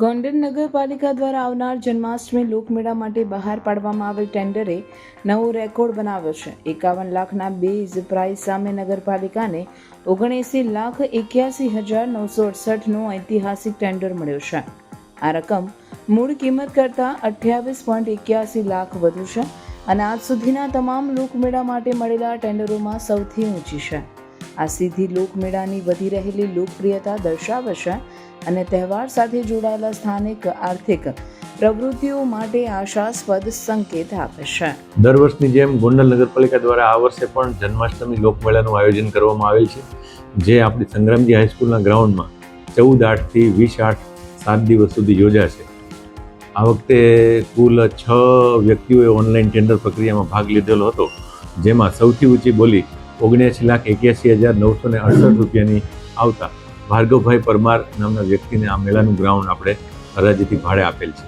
ગોંડલ નગરપાલિકા દ્વારા આવનાર જન્માષ્ટમી લોકમેળા માટે બહાર પાડવામાં આવેલ ટેન્ડરે નવો રેકોર્ડ બનાવ્યો છે। 51 લાખના બેઝ પ્રાઇસ સામે નગરપાલિકાને 79,81,968નું ઐતિહાસિક ટેન્ડર મળ્યું છે। આ રકમ મૂળ કિંમત કરતાં 28.81 લાખ વધુ છે અને આજ સુધીના તમામ લોકમેળા માટે મળેલા ટેન્ડરોમાં સૌથી ઊંચી છે। આ સીધી લોકમેળાની વધી રહેલી લોકપ્રિયતા દર્શાવે છે અને તહેવાર સાથે જોડાયેલા સ્થાનિક આર્થિક પ્રવૃત્તિઓ માટે આશાસ્પદ સંકેત આપે છે। દર વર્ષની જેમ ગોંડલ નગરપાલિકા દ્વારા આ વર્ષે પણ જન્માષ્ટમી લોકમેળાનું આયોજન કરવામાં આવેલ છે, જે આપણી સંગ્રામજી હાઈસ્કૂલના ગ્રાઉન્ડમાં 14/8 થી 20/8 7 દિવસ સુધી યોજાશે। આ વખતે કુલ 6 વ્યક્તિઓએ ઓનલાઈન ટેન્ડર પ્રક્રિયામાં ભાગ લીધેલો હતો, જેમાં સૌથી ઊંચી બોલી 79,81,968 રૂપિયાની આવતા ભાર્ગવભાઈ પરમાર નામના વ્યક્તિને આ મેળાનું ગ્રાઉન્ડ આપણે હરાજીથી ભાડે આપેલ છે।